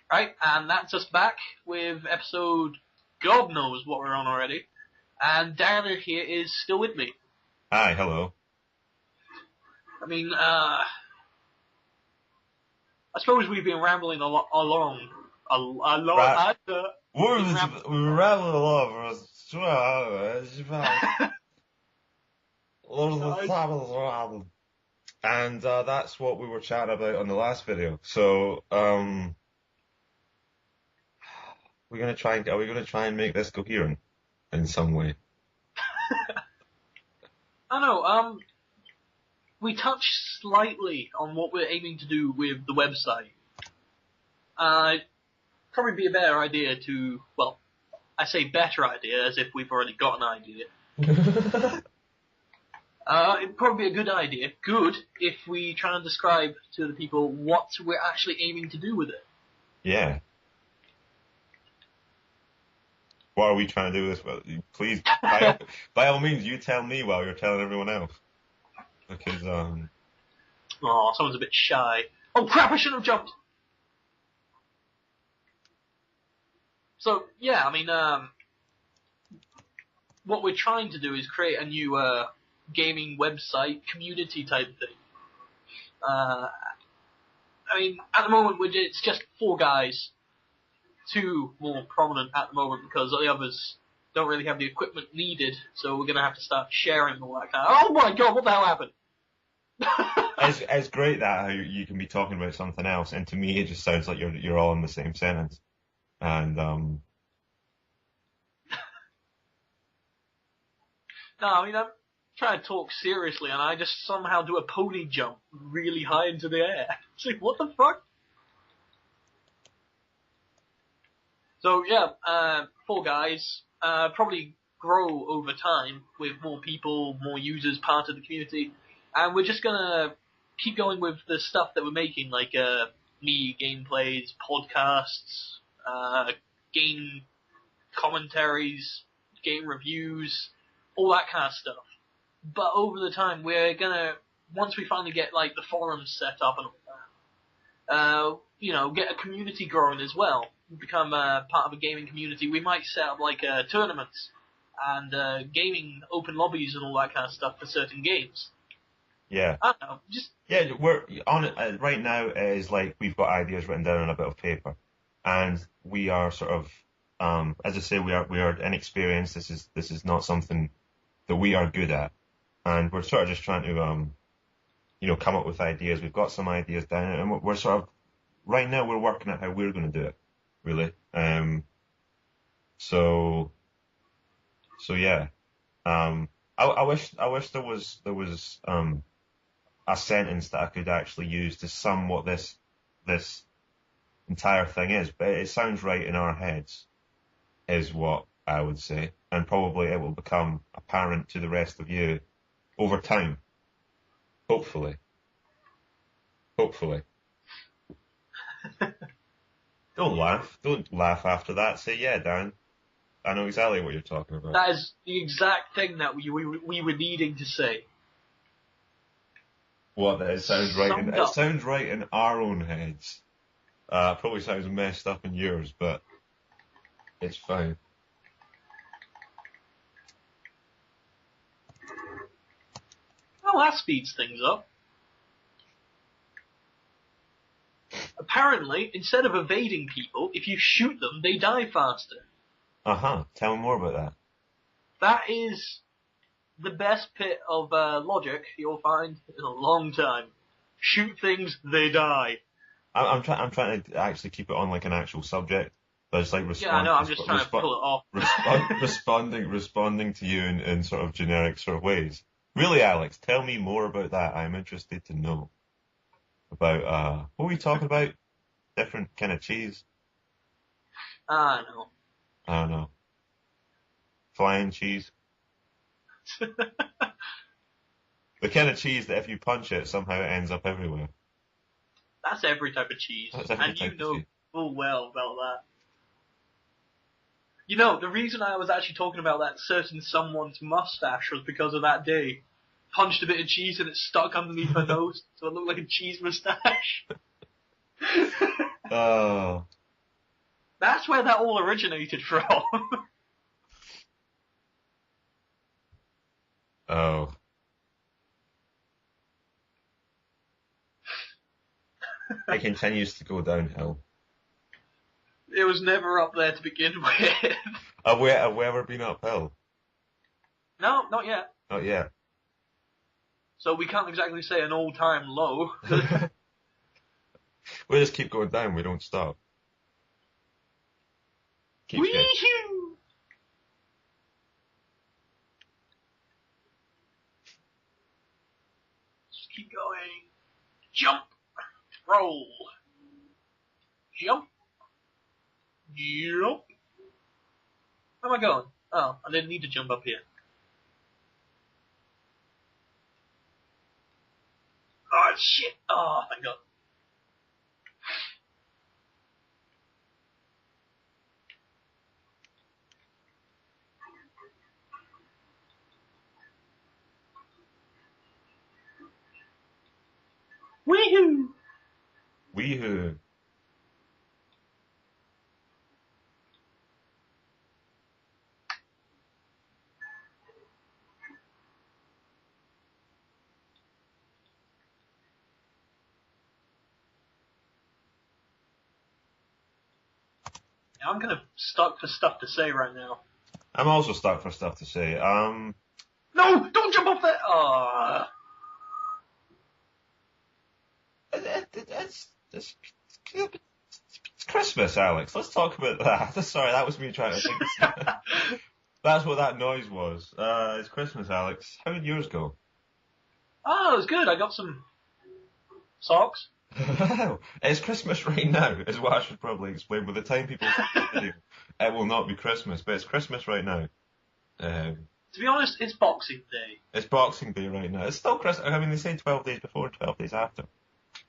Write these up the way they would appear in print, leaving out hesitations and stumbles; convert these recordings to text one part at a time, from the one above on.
Right, and that's us back with episode God knows what we're on already. And Darren here is still with me. Hi, hello. I mean, I suppose we've been rambling a lot along. We were rambling along for a 2 hours. And that's what we were chatting about on the last video. So, are we gonna try and make this coherent in some way? I know, we touched slightly on what we're aiming to do with the website. Probably be a better idea to, well, I say better idea as if we've already got an idea. It'd probably be a good idea, if we try and describe to the people what we're actually aiming to do with it. Yeah. What are we trying to do with this? Well, please, by all means, you tell me while you're telling everyone else. Because, Oh, someone's a bit shy. Oh crap, I shouldn't have jumped! So, yeah, I mean, what we're trying to do is create a new, gaming website community type thing. I mean, at the moment, it's just 4 guys. 2 more prominent at the moment because the others don't really have the equipment needed, so we're going to have to start sharing all that kind of... Oh my god, what the hell happened? It's great that how you can be talking about something else, and to me it just sounds like you're all in the same sentence. And No, I mean, I'm trying to talk seriously, and I just somehow do a pony jump really high into the air. It's like, what the fuck? So, yeah, 4 guys, probably grow over time with more people, more users, part of the community, and we're just gonna keep going with the stuff that we're making, like, me gameplays, podcasts, game commentaries, game reviews, all that kind of stuff. But over the time, we're gonna, once we finally get, like, the forums set up and all that, get a community growing as well. Become part of a gaming community. We might set up, like, tournaments and gaming open lobbies and all that kind of stuff for certain games. yeah. I don't know, just... Yeah, we're on it right now. Is like we've got ideas written down on a bit of paper, and we are sort of, as I say, we are inexperienced. This is not something that we are good at, and we're sort of just trying to, come up with ideas. We've got some ideas down, and we're sort of right now we're working out how we're going to do it, really. So yeah. I wish there was a sentence that I could actually use to sum what this entire thing is, but it sounds right in our heads, is what I would say, and probably it will become apparent to the rest of you over time. Hopefully. Don't laugh after that. Say, yeah, Dan, I know exactly what you're talking about. That is the exact thing that we were needing to say. What? It sounds right. It sounds right in our own heads. Probably sounds messed up in yours, but it's fine. Well, that speeds things up. Apparently, instead of evading people, if you shoot them, they die faster. Tell me more about that. That is the best bit of logic you'll find in a long time. Shoot things, they die. I'm trying to actually keep it on like an actual subject. But it's like yeah, I know. I'm just trying to pull it off. responding to you in sort of generic sort of ways. Really, Alex, tell me more about that. I'm interested to know about what were we talking about? Different kind of cheese. I know. I don't know. Flying cheese. The kind of cheese that if you punch it, somehow it ends up everywhere. That's every type of cheese. And you know full well about that. You know, the reason I was actually talking about that certain someone's mustache was because of that day. Punched a bit of cheese and it stuck underneath her nose, so it looked like a cheese mustache. Oh. That's where that all originated from. Oh. It continues to go downhill. It was never up there to begin with. Have we ever been uphill? No, not yet. Not yet. So we can't exactly say an all-time low. We just keep going down, we don't stop. Keeps getting... Just keep going. Jump. Roll. Jump. Jump. Where am I going? Oh, I didn't need to jump up here. Oh, shit. Oh, thank God. Weehoo! Weehoo. I'm kind of stuck for stuff to say right now. I'm also stuck for stuff to say. No! Don't jump off there! Oh. It's Christmas, Alex. Let's talk about that. Sorry, that was me trying to think. That's what that noise was. It's Christmas, Alex. How did yours go? Oh, it was good. I got some socks. It's Christmas right now, is what I should probably explain. By the time people see this video, it will not be Christmas, but it's Christmas right now. To be honest, it's Boxing Day. It's Boxing Day right now. It's still Christmas. I mean, they say 12 days before and 12 days after.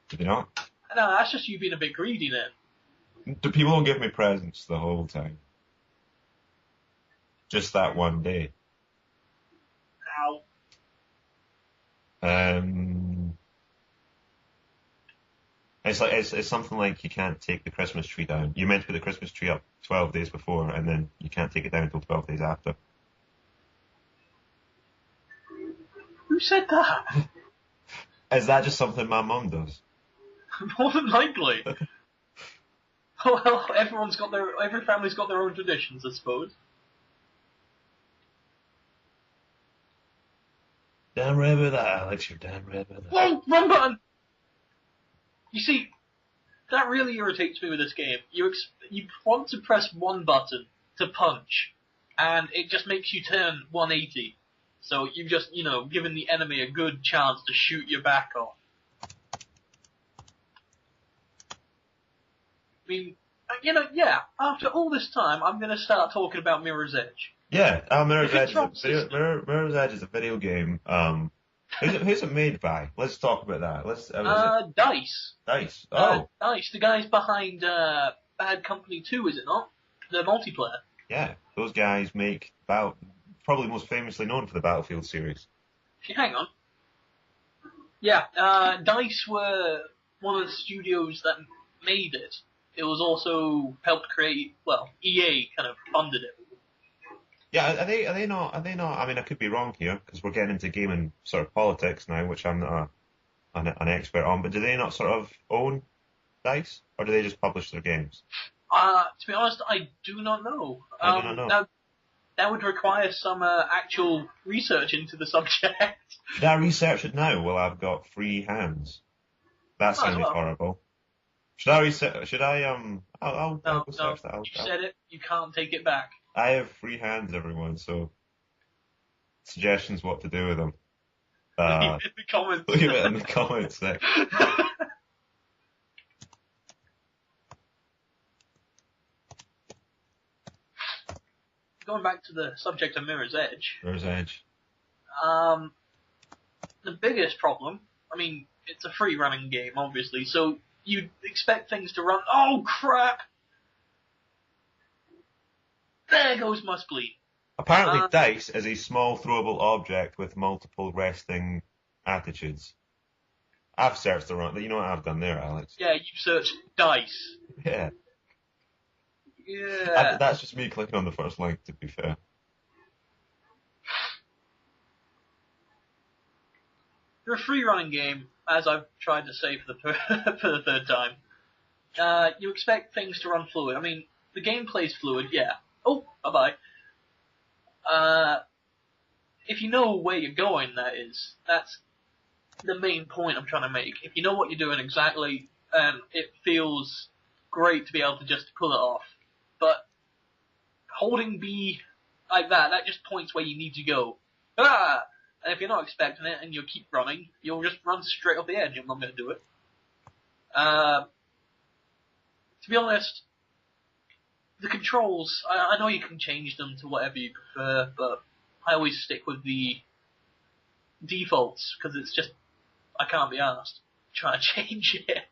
Do they not? No, that's just you being a bit greedy then. People don't give me presents the whole time. Just that one day. Ow. It's something like you can't take the Christmas tree down. You're meant to put the Christmas tree up 12 days before, and then you can't take it down until 12 days after. Who said that? Is that just something my mum does? More than likely. Well, every family's got their own traditions, I suppose. Damn right with that, Alex. You're damn right with that. Whoa! Wrong button! You see, that really irritates me with this game. You want to press one button to punch, and it just makes you turn 180. So you've just, given the enemy a good chance to shoot your back off. I mean, after all this time, I'm going to start talking about Mirror's Edge. Yeah, Mirror's Edge is a video game. Who's it made by? Let's talk about that. DICE. DICE. Oh. DICE, the guys behind Bad Company 2, is it not? The multiplayer. Yeah, those guys make probably most famously known for the Battlefield series. Hang on. Yeah, DICE were one of the studios that made it. It was also helped create, EA kind of funded it. Yeah, are they not, I mean, I could be wrong here, because we're getting into gaming sort of politics now, which I'm not an expert on, but do they not sort of own DICE, or do they just publish their games? To be honest, I do not know. I do not know. That would require some actual research into the subject. Should I research it now while I've got free hands? That sounded horrible. I'll search that. You said it, you can't take it back. I have free hands, everyone, so suggestions what to do with them. Leave it in the comments. Leave it in the comments there. Going back to the subject of Mirror's Edge. Mirror's Edge. The biggest problem, I mean, it's a free running game, obviously, so you'd expect things to run. Oh, crap! There goes my spleen. Apparently, DICE is a small throwable object with multiple resting attitudes. I've searched around. You know what I've done there, Alex? Yeah, you've searched DICE. Yeah. Yeah. That's just me clicking on the first link, to be fair. For a free-running game, as I've tried to say for the third time, you expect things to run fluid. I mean, the gameplay's fluid, yeah. Oh, bye-bye. If you know where you're going, that's the main point I'm trying to make. If you know what you're doing exactly, it feels great to be able to just pull it off. But holding B like that just points where you need to go. Ah! And if you're not expecting it and you keep running, you'll just run straight off the edge. I'm not going to do it. To be honest, the controls, I know you can change them to whatever you prefer, but I always stick with the defaults, because it's just, I can't be asked trying to change it.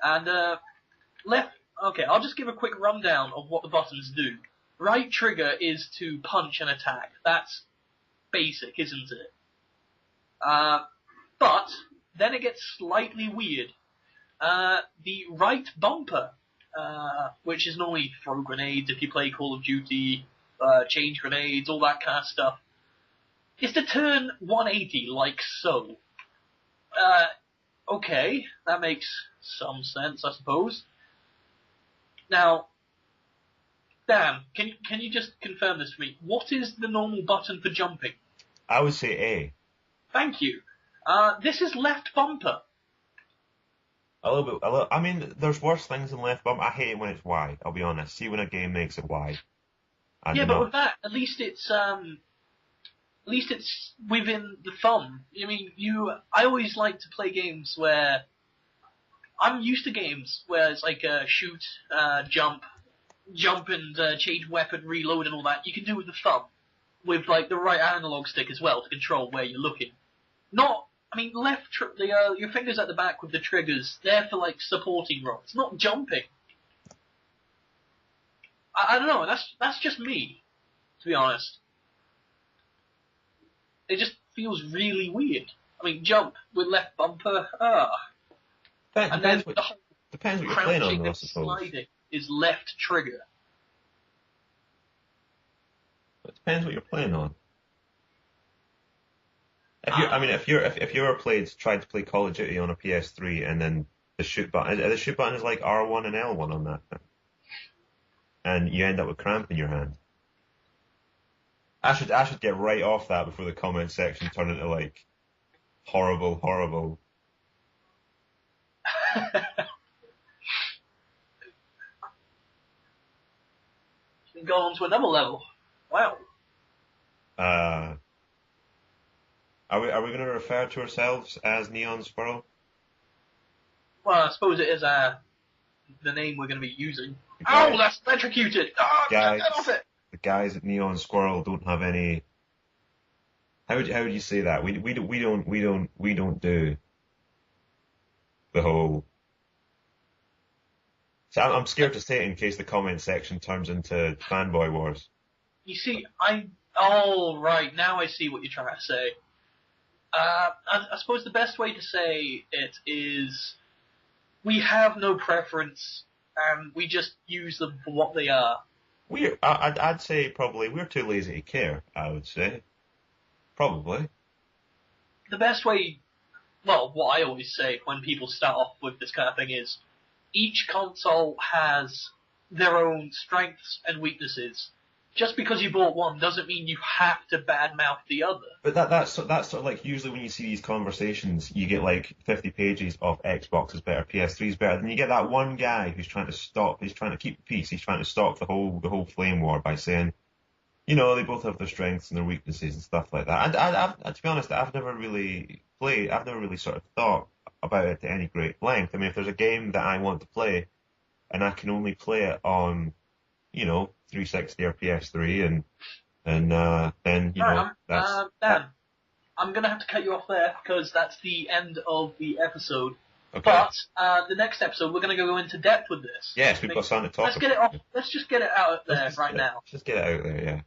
And, okay, I'll just give a quick rundown of what the buttons do. Right trigger is to punch and attack. That's basic, isn't it? But then it gets slightly weird. The right bumper, which is normally throw grenades if you play Call of Duty, change grenades, all that kind of stuff, is to turn 180 like so. Okay, that makes some sense, I suppose. Now, Dan, can you just confirm this for me? What is the normal button for jumping? I would say A. Thank you. This is left bumper. A little bit. I mean, there's worse things than left bumper. I hate it when it's Y. I'll be honest. See when a game makes it Y. Yeah, but with that, at least it's within the thumb. I mean, I always like to play games where I'm used to games where it's like shoot, jump and change weapon, reload, and all that. You can do with the thumb, with like the right analog stick as well to control where you're looking. Your fingers at the back with the triggers, they're for like supporting roles. It's not jumping. I don't know. That's just me, to be honest. It just feels really weird. I mean, jump with left bumper, and then the whole depends what you're playing on, though, I and suppose. sliding is left trigger. It depends what you're playing on. If you ever tried to play Call of Duty on a PS3 and then the shoot button is like R1 and L1 on that thing, and you end up with cramp in your hand. I should get right off that before the comment section turn into like horrible. Go on to another level. Wow. Are we going to refer to ourselves as Neon Squirrel? Well, I suppose it is the name we're going to be using. Oh, that's electrocuted! Oh, guys, get off it! The guys at Neon Squirrel don't have any. How would you say that? We don't do the whole. So I'm scared to say it in case the comment section turns into fanboy wars. You see, right, now I see what you're trying to say. I suppose the best way to say it is we have no preference, and we just use them for what they are. I'd say probably we're too lazy to care, I would say. Probably. The best way, well, what I always say when people start off with this kind of thing is, each console has their own strengths and weaknesses. Just because you bought one doesn't mean you have to badmouth the other. But that's sort of like usually when you see these conversations, you get like 50 pages of Xbox is better, PS3 is better. Then you get that one guy who's trying to keep the peace. He's trying to stop the whole flame war by saying, they both have their strengths and their weaknesses and stuff like that. And to be honest, I've never really sort of thought about it to any great length. I mean, if there's a game that I want to play and I can only play it on, 360 or PS3 and then, that's... Dan, I'm going to have to cut you off there because that's the end of the episode. Okay. But the next episode, we're going to go into depth with this. Yes, we've got something to talk about. Let's just get it out there now. Just get it out there, yeah.